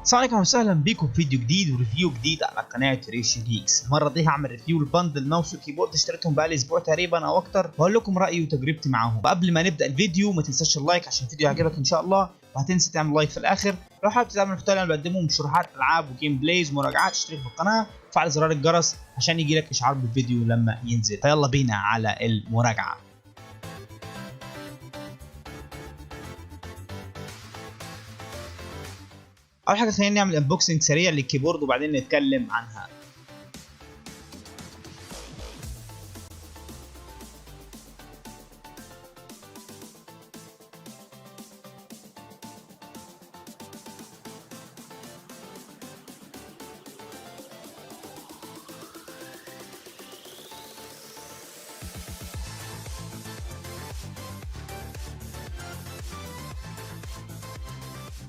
السلام عليكم وسهلا بيكم في فيديو جديد وريفيو جديد على قناه ريش جيكس. المره دي هعمل ريفيو البندل ماوس وكيبورد، اشتريتهم بقالي اسبوع تقريبا او اكتر، وهقول لكم رايي وتجربتي معاهم. وقبل ما نبدا الفيديو ما تنساش اللايك عشان الفيديو يعجبك ان شاء الله، وهتنسى تعمل لايك في الاخر. لو حابب تتابع المحتوى اللي انا بقدمه من شروحات العاب وجيم بلايز ومراجعات، اشترك في القناه وفعل زرار الجرس عشان يجيلك اشعار بالفيديو لما ينزل. فيلا بينا على المراجعه. اول حاجه خلينا نعمل انبوكسنج سريع للكيبورد وبعدين نتكلم عنها.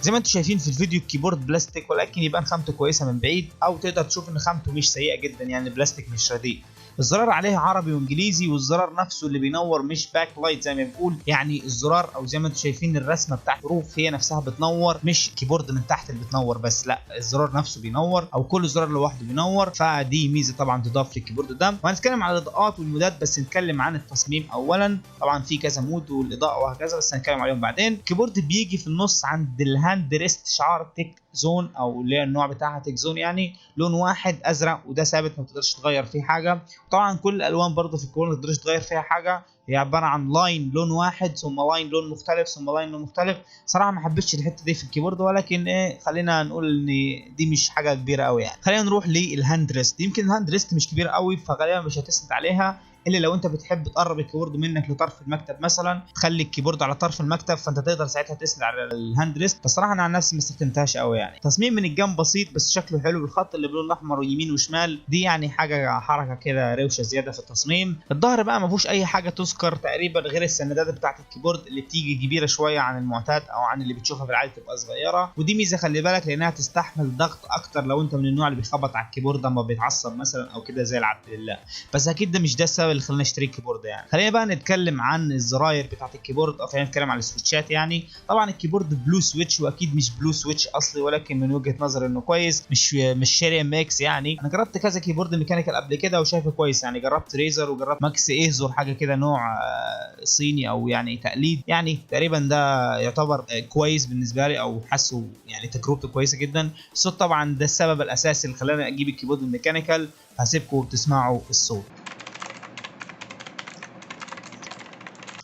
زي ما انتم شايفين في الفيديو الكيبورد بلاستيك، ولكن يبان خامته كويسه من بعيد، او تقدر تشوف ان خامته مش سيئه جدا، يعني بلاستيك مش رديء. الزرار عليه عربي وانجليزي، والزرار نفسه اللي بينور مش باك لايت زي ما بنقول، يعني الزرار او زي ما انتم شايفين الرسمه بتاعت الحروف هي نفسها بتنور، مش كيبورد من تحت اللي بتنور بس، لا الزرار نفسه بينور، او كل زرار لوحده بينور، فدي ميزه طبعا تضاف للكيبورد ده. وهنتكلم على الاضاءات والمودات، بس نتكلم عن التصميم اولا. طبعا في كذا مود والاضاءه وهكذا، بس هنتكلم عليهم بعدين. الكيبورد بيجي في النص عند الهاند ريست شعار تك زون، او اللي هي النوع بتاعها تك زون، يعني لون واحد ازرق وده ثابت ما تقدرش تغير فيه حاجه. طبعا كل الالوان برضه في الكيبورد ما تقدرش تغير فيها حاجه، هي عباره عن لاين لون واحد ثم لاين لون مختلف ثم لاين لون مختلف. صراحه ما حبيتش الحته دي في الكيبورد، ولكن خلينا نقول ان دي مش حاجه كبيره قوي يعني. خلينا نروح للهاند ريست. يمكن الهاند ريست مش كبير قوي، فغالبا مش هتسند عليها الا لو انت بتحب تقرب الكيبورد منك لطرف المكتب مثلا، تخلي الكيبورد على طرف المكتب، فانت تقدر ساعتها تسند على الهاند ريست. بصراحه انا عن نفسي ما استخدمتهاش قوي يعني. تصميم من الجنب بسيط بس شكله حلو، الخط اللي باللون الاحمر ويمين وشمال دي يعني حركه كده روشه زياده في التصميم. الظهر بقى ما فيهوش اي حاجه تذكر تقريبا غير السندات بتاعه الكيبورد اللي بتيجي كبيره شويه عن المعتاد او عن اللي بتشوفها في العادي تبقى صغيره، ودي ميزه خلي بالك لانها تستحمل ضغط اكتر لو انت من النوع اللي بيخبط على الكيبورد اما بيتعصب مثلا او كده زي العبد لله. بس اكيد ده مش ده السبب اللي خلاني اشتري الكيبورد يعني. خلينا بقى نتكلم عن الزراير بتاعه الكيبورد، او خلينا نتكلم عن السويتشات يعني. طبعا الكيبورد بلو سويتش، واكيد مش بلو سويتش اصلي، ولكن من وجهه نظري انه كويس، مش شاري ماكس يعني. انا جربت كذا كيبورد ميكانيكال قبل كده وشايفه كويس يعني. جربت ريزر وجربت ماكس ايزور حاجه كده، نوع صيني او يعني تقليد يعني. تقريبا ده يعتبر كويس بالنسبه لي، او حاسه يعني تجربته كويسه جدا. الصوت طبعا ده السبب الاساسي اللي خلاني اجيب الكيبورد الميكانيكال. هسيبكم تسمعوا الصوت.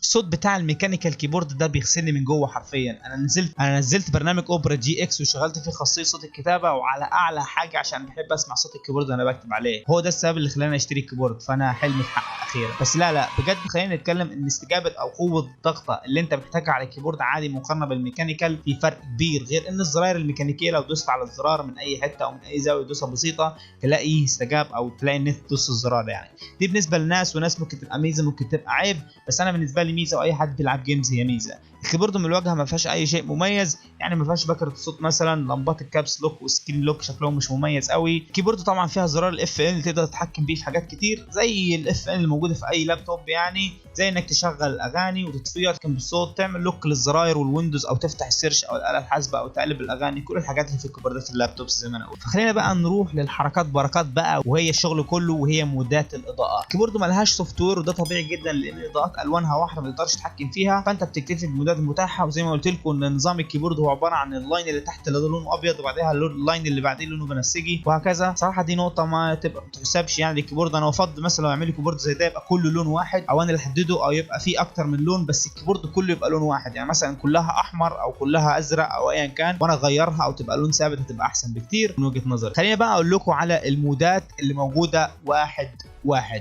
الصوت بتاع الميكانيكال كيبورد ده بيغسلني من جوه حرفيا. انا نزلت برنامج اوبرا جي اكس وشغلت فيه خاصيه صوت الكتابه، وعلى اعلى حاجه عشان بحب اسمع صوت الكيبورد وانا بكتب عليه. هو ده السبب اللي خلاني اشتري الكيبورد، فانا حلمي اتحقق اخيرا. بس لا بجد خلينا نتكلم ان استجابه او قوه الضغطه اللي انت بتحتاجها على الكيبورد عادي مقارنه بالميكانيكال في فرق كبير، غير ان الزراير الميكانيكيه لو دوست على الزرار من اي حته او من اي زاويه دوسه بسيطه تلاقيه استجاب، او تلاقي ان انت تدوس الزرار يعني. دي بالنسبه للناس، وناس ممكن تبقى ميزه ممكن تبقى عيب، بس انا بالنسبه لي ميزه، واي حد بيلعب جيمز هي ميزه. الكيبورد من الواجهه ما فيهاش اي شيء مميز يعني، ما فيهاش بكره الصوت مثلا، لمبات الكابس لوك والسكرين لوك شكلهم مش مميز قوي. الكيبورد طبعا فيها زرار الاف ان اللي تقدر تتحكم بيه في حاجات كتير، زي الاف ان اللي موجوده في اي لابتوب يعني، زي انك تشغل اغاني وتطفيها، تتحكم بالصوت، تعمل لوك للزراير والويندوز، او تفتح السيرش او الاله الحاسبه، او تقلب الاغاني، كل الحاجات اللي في كيبوردات اللابتوبس زي ما انا قلت. فخلينا بقى نروح للحركات بركات بقى، وهي الشغل كله، وهي مودات الاضاءه. الكيبورد ما لهاش سوفت وير، وده طبيعي جدا لان الاضاءات الوانها واحده ما تقدرش تتحكم فيها، فانت بتكتفي بالمودات المتاحه. وزي ما قلت لكم ان نظام الكيبورد هو عباره عن اللاين اللي تحت اللي لونه ابيض، وبعدها اللاين اللي بعديه لونه بنفسجي، وهكذا. صراحه دي نقطه ما تحسبش يعني الكيبورد. انا افضل مثلا لو اعمل كيبورد زي ده يبقى كله لون واحد، او انا اللي احدده، او يبقى فيه اكتر من لون، بس الكيبورد كله يبقى لون واحد، يعني مثلا كلها احمر او كلها ازرق او ايا كان، وانا اغيرها او تبقى لون ثابت هتبقى احسن بكتير من وجهه نظري. خلينا بقى اقول لكم على المودات اللي موجوده واحد.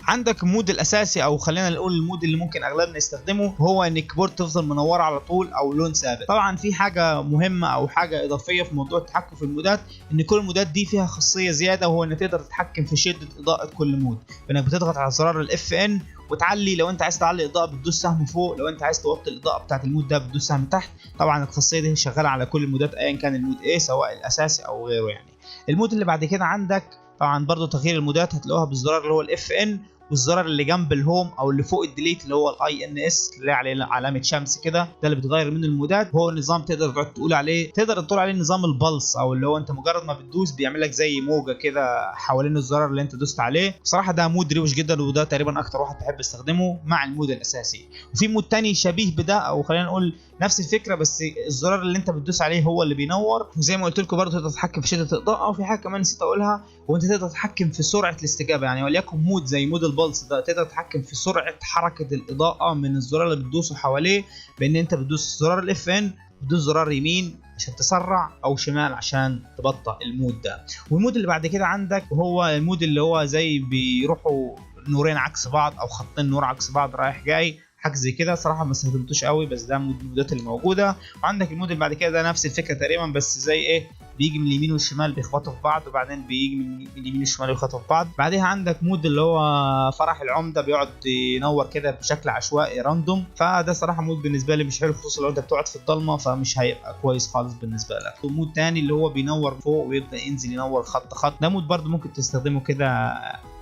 عندك المود الاساسي، او خلينا نقول المود اللي ممكن اغلبنا يستخدمه، هو ان الكيبورد تفضل منوره على طول او لون ثابت. طبعا في حاجه مهمه او حاجه اضافيه في موضوع التحكم في المودات، ان كل المودات دي فيها خاصيه زياده، وهو ان تقدر تتحكم في شده اضاءه كل مود، بانك بتضغط على زرار الاف ان وتعلي. لو انت عايز تعلي الاضاءه بتدوس سهم فوق، لو انت عايز توطي الاضاءه بتاعه المود ده بتدوس سهم تحت. طبعا الخاصيه دي شغاله على كل المودات ايا كان المود ايه، سواء الاساسي او غيره يعني. المود اللي بعد كده عندك طبعا برضو تغيير المودات هتلاقوها بالزرار اللي هو الاف ان، والزرار اللي جنب الهوم او اللي فوق الديليت اللي هو الاي ان اس اللي عليه علامه شمس كده، ده اللي بتغير منه المودات. هو النظام تقدر تقول عليه نظام البلس، او اللي هو انت مجرد ما بتدوس بيعمل لك زي موجه كده حوالين الزرار اللي انت دوست عليه. بصراحه ده مود روش جدا، وده تقريبا اكتر واحد بحب استخدمه مع المود الاساسي. وفي مود تاني شبيه بده، او خلينا نقول نفس الفكره، بس الزرار اللي انت بتدوس عليه هو اللي بينور. وزي ما قلت لكم برضه تقدر تتحكم في شده الاضاءه، او في حاجه كمان نسيت اقولها، وانت تقدر تتحكم في سرعه الاستجابه. يعني وليكن مود زي مود البلس ده تقدر تتحكم في سرعه حركه الاضاءه من الزرار اللي بتدوسه حواليه، بان انت بتدوس زرار الاف ان، بتدوس زرار يمين عشان تسرع او شمال عشان تبطئ المود ده. والمود اللي بعد كده عندك هو المود اللي هو زي بيروحوا نورين عكس بعض او خطين نور عكس بعض رايح جاي، حاجه زي كده. صراحه ما استخدمتوش قوي، بس ده من المودات اللي موجوده. وعندك المود اللي بعد كده ده نفس الفكره تقريبا، بس زي ايه، بيجي من اليمين والشمال بيخبطوا في بعض، وبعدين بيجي من اليمين والشمال يخبطوا في بعض. بعدها عندك مود اللي هو فرح العمده، بيقعد ينور كده بشكل عشوائي راندوم. فده صراحه مود بالنسبه لي مش حلو، خصوصا لو انت بتقعد في الضلمه، فمش هيبقى كويس خالص بالنسبه لك. ومود تاني اللي هو بينور فوق ويبدا ينزل ينور خط خط، ده مود برده ممكن تستخدمه كده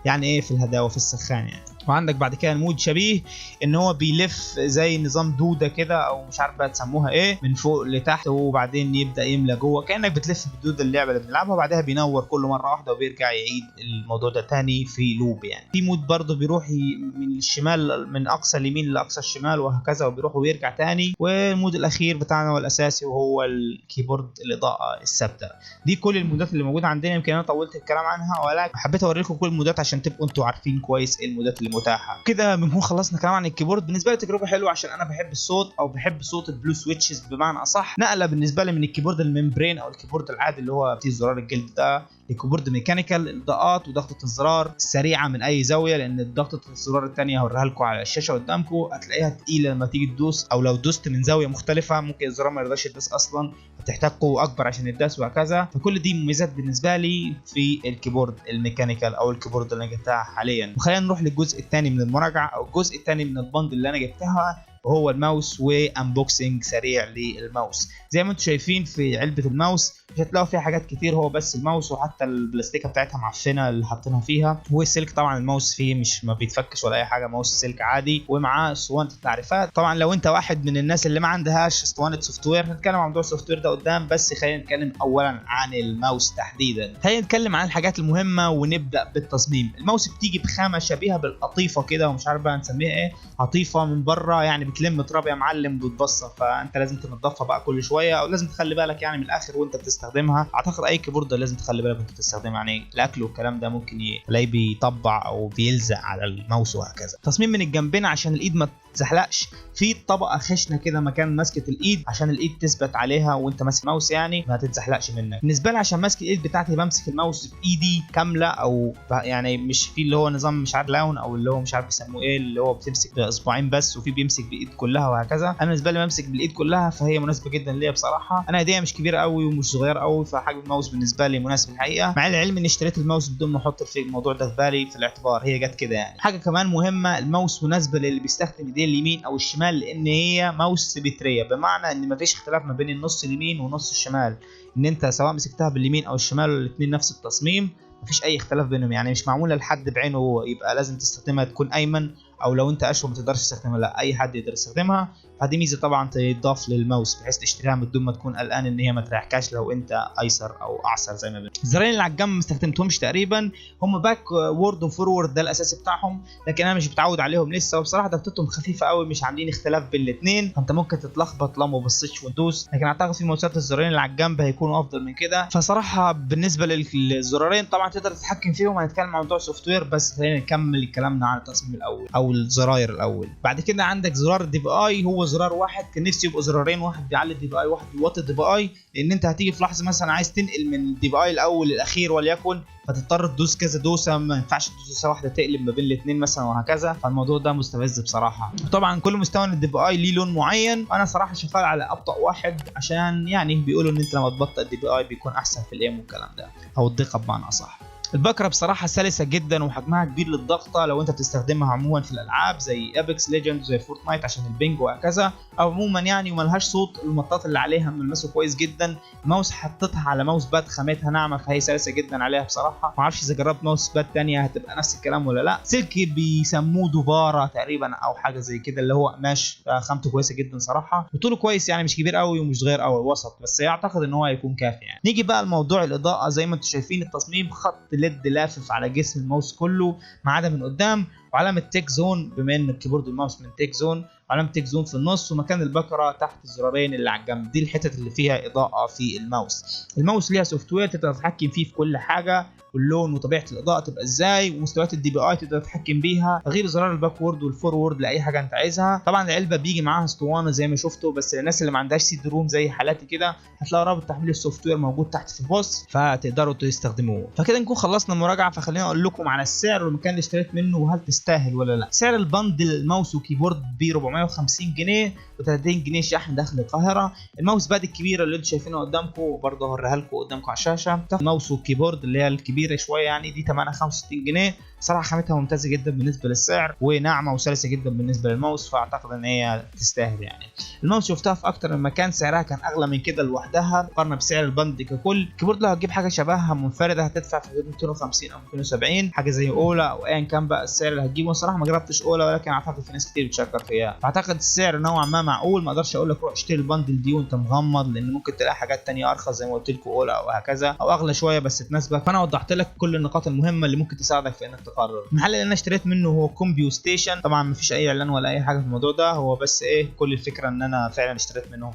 يعني ايه في الهداوه في السخان يعني. وعندك بعد كده المود شبيه ان هو بيلف زي نظام دوده كده، او مش عارف بقى تسموها ايه، من فوق لتحت، وبعدين يبدا يملى جوه كانك بتلف بالدوده اللعبه اللي بنلعبها، وبعدها بينور كل مره واحده وبيرجع يعيد الموضوع ده تاني في لوب يعني. في مود برضه بيروح من الشمال، من اقصى اليمين لاقصى الشمال وهكذا، وبيروح ويرجع تاني. والمود الاخير بتاعنا والاساسي وهو الكيبورد الاضاءه الثابته. دي كل المودات اللي موجوده عندنا. يمكن انا طولت الكلام عنها، ولكن حبيت اوريكم كل المودات عشان تبقوا انتوا عارفين كويس ايه المودات اللي متاحه. كده بنكون خلصنا كلام عن الكيبورد. بالنسبه لي تجربه حلوه عشان انا بحب الصوت، او بحب صوت البلو سويتشز بمعنى اصح. نقله بالنسبه لي من الكيبورد الممبرين او الكيبورد العادي اللي هو فيه زرار الجلد ده، لكيبورد ميكانيكال، الاضاءات وضغطه الزرار السريعه من اي زاويه، لان ضغطه الزرار الثانيه هوريها لكم على الشاشه قدامكم هتلاقيها تقيله لما تيجي تدوس، او لو دوست من زاويه مختلفه ممكن الزرار ما يرضاش يدوس اصلا، بتحتاج قوه اكبر عشان يدوس وهكذا. فكل دي مميزات بالنسبه لي في الكيبورد الميكانيكال او الكيبورد اللي انا جبتها حاليا. وخلينا نروح للجزء الثاني من المراجعه، او الجزء الثاني من البند اللي انا جبتها، وهو الماوس وانبوكسنج سريع للماوس. زي ما انتم شايفين في علبه الماوس مش هتلاقوا فيها حاجات كتير، هو بس الماوس، وحتى البلاستيكه بتاعتها معفنه اللي حاطينها فيها، والسلك طبعا الماوس فيه مش ما بيتفكش ولا اي حاجه، ماوس سلك عادي، ومعاه اسطوانه التعريفات. طبعا لو انت واحد من الناس اللي ما عندهاش اسطوانه سوفت وير، هنتكلم عن موضوع السوفت وير ده قدام، بس خلينا نتكلم اولا عن الماوس تحديدا. خلينا نتكلم عن الحاجات المهمه ونبدا بالتصميم. الماوس بتيجي بخامه شبيهه بالقطيفه كده، ومش عارف بقى نسميها ايه، قطيفه من بره يعني بتلم تراب يا معلم وبتبصر، فانت لازم تنضفها بقى كل شويه، او لازم تخلي بالك يعني من الاخر وانت بتستخدمها. اعتقد اي كيبورد لازم تخلي بالك وانت بتستخدمها، يعني الاكل والكلام ده ممكن تلاقيه بيطبع او بيلزق على الماوس وهكذا. تصميم من الجنبين عشان الايد ما تزحلقش، في طبقه خشنه كده مكان ماسكه الايد عشان الايد تثبت عليها وانت ماسك الماوس، يعني ما تتزحلقش منك. بالنسبه لي عشان ماسك الايد بتاعتي بمسك الماوس بايدي كامله، او يعني مش في اللي هو نظام مش عارف لاون، او اللي هو مش عارف بيسموه ايه، اللي هو بتمسك باصبعين بس، وفي بيمسك بايد كلها وهكذا. انا بالنسبه لي بمسك بالايد كلها، فهي مناسبه جدا ليا بصراحه. انا ايديا مش كبيره قوي ومش صغير قوي، فحجم الماوس بالنسبه لي مناسب الحقيقه، مع العلم اني اشتريت الماوس بدون ما احط في الموضوع ده في بالي في الاعتبار، هي جت كده يعني. حاجه كمان مهمه، الماوس مناسبه للي بيستخدم ايديه اليمين او الشمال، لان هي ماوس سيمتريه، بمعنى ان مفيش اختلاف ما بين النص اليمين ونص الشمال، ان انت سواء مسكتها باليمين او الشمال الاثنين نفس التصميم، مفيش اي اختلاف بينهم. يعني مش معموله لحد بعينه يبقى لازم تستخدمها تكون ايمن، او لو انت اشول ما تقدرش تستخدمها، لا اي حد يقدر يستخدمها. فدي ميزه طبعا تضاف للماوس، بحيث تشتريها من دون ما تكون قلقان ان هي ما تريحكاش لو انت ايسر او اعسر زي ما بنقول. الزراير اللي على الجنب ما استخدمتهمش تقريبا، هم باك وورد وفورورد ده الاساسي بتاعهم، لكن انا مش متعود عليهم لسه، وبصراحه ضغطتهم خفيفه قوي، مش عاملين اختلاف بين الاثنين، فانت ممكن تتلخبط لو ما بصيتش وتدوس. لكن اعتقد في ماوسات الزراير اللي على الجنب هيكونوا افضل من كده. فصراحه بالنسبه للزرارين طبعا تقدر تتحكم فيهم، هنتكلم عن موضوع سوفت وير، بس خلينا نكمل كلامنا عن التصميم الاول او الزراير الاول. بعد كده عندك زرار الدي بي اي، هو زرار واحد، كان نفسي يبقى زرارين، واحد بيعلي الدي بي اي واحد بيوطي الدي بي اي، لان انت هتيجي في لحظه مثلا عايز تنقل من الدي بي اي الاول للاخير وليكن، فتضطر تدوس كذا دوسه، ما ينفعش دوسه واحده تقلب ما بين الاثنين مثلا وهكذا. فالموضوع ده مستفز بصراحه. طبعا كل مستوى من الدي بي اي ليه لون معين، وانا صراحه شغال على ابطا واحد، عشان يعني بيقولوا ان انت لما تبطئ الدي بي اي بيكون احسن في الايم والكلام ده، او الدقه بمعنى اصح. البكره بصراحه سلسه جدا وحجمها كبير للضغطه لو انت بتستخدمها عموما في الالعاب زي ابيكس ليجند زي فورتنايت عشان البنج وهكذا، او عموما يعني وملهاش صوت. المطاط اللي عليها ملمسه كويس جدا. الماوس حطيتها على ماوس باد خامتها ناعمه فهي سلسه جدا عليها بصراحه. ما اعرفش اذا جربت ماوس باد ثانيه هتبقى نفس الكلام ولا لا. سلك بيسموه دوباره تقريبا او حاجه زي كده اللي هو قماش، خامته كويسه جدا صراحه، وطوله كويس يعني مش كبير قوي ومش صغير قوي، وسط، بس اعتقد ان هو هيكون كافي يعني. نيجي بقى لموضوع الاضاءه. زي ما انتم شايفين التصميم خط ليد لافف على جسم الماوس كله ما عدا من قدام، وعلامه تيك زون بما ان الكيبورد الماوس من تيك زون، وعلامه تيك زون في النص، ومكان البكره تحت الزرارين اللي على الجنب. دي الحتت اللي فيها اضاءه في الماوس. الماوس ليها سوفت وير تقدر تتحكم فيه في كل حاجه، واللون وطبيعه الاضاءه تبقى ازاي، ومستويات الدي بي اي تقدر تتحكم بيها، غير زرار الباكورد والفورورد لاي حاجه انت عايزها. طبعا العلبه بيجي معاها اسطوانه زي ما شفتوا، بس للناس اللي ما عندهاش سي دي روم زي حالاتي كده هتلاقوا رابط تحميل السوفت وير موجود تحت في البوست فتقدروا تستخدموه. فكده نكون خلصنا المراجعه. فخلينا اقول لكم على السعر والمكان اللي اشتريت منه وهل تستاهل ولا لا. سعر البندل الماوس وكيبورد ب 450 جنيه و30 جنيه شحن داخل القاهره. الماوس باد الكبيره اللي انتم شايفينها قدامكم برضه هوريها لكم قدامكم على الشاشه. الماوس والكيبورد اللي هي الكبيره شويه يعني دي ثمنها 65 جنيه. صراحه خامتها ممتازه جدا بالنسبه للسعر وناعمه وسلسه جدا بالنسبه للماوس، فاعتقد ان هي تستاهل يعني. الماوس شفتها في اكتر من مكان سعرها كان اغلى من كده لوحدها مقارنه بسعر البند ككل. الكيبورد لو هتجيب حاجه شبهها منفرده هتدفع في حدود 250 او 270 حاجه زي اولا او ايا كان بقى السعر اللي هتجيبه. صراحه ما جربتش اولا ولكن اعتقد في ناس كتير بتشكر فيها، فاعتقد السعر نوعا ما معقول. ما اقدرش اقول لك روح اشتري البندل دي وانت مغمض لان ممكن تلاقي حاجات ثانيه ارخص زي ما قلت لكم اولا او هكذا، او اغلى شويه بس تناسبك. فانا وضحت لك كل النقاط المهمه اللي ممكن تساعدك في انك تقرر. المحل اللي انا اشتريت منه هو كومبيو ستيشن. طبعا ما فيش اي اعلان ولا اي حاجه في الموضوع ده، هو بس كل الفكره ان انا فعلا اشتريت منهم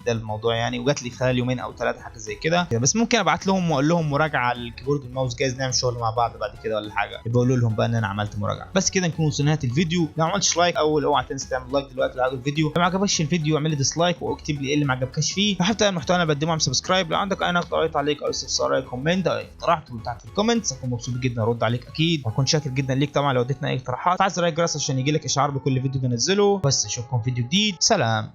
ده الموضوع يعني، وجات لي خلال يومين او 3 حاجه زي كده. بس ممكن ابعت لهم واقول لهم مراجعه على الكيبورد والماوس جايز نعمل شغل مع بعض بعد كده ولا حاجه، يبقى اقول لهم بقى ان انا عملت مراجعه. بس كده نكون وصلنا لنهايه الفيديو. لو ما عملتش لايك اوعى تنسى تعمل لايك دلوقتي لو عجبك الفيديو. لو ما عجبكش الفيديو اعمل لي ديسلايك واكتب لي ايه اللي ما عجبكش فيه. لو حابب المحتوى انا بقدمه اعمل سبسكرايب. لو عندك اي نقطه او تعليق او استفسار او كومنت او اقتراح تقول تحت في الكومنتس هكون مبسوط جدا ارد عليك اكيد، واكون شاكر جدا ليك طبعا لو اديتنا اي اقتراحات. فعل زر الجرس عشان يجيلك اشعار بكل فيديو بنزله. بس اشوفكم في فيديو جديد. سلام.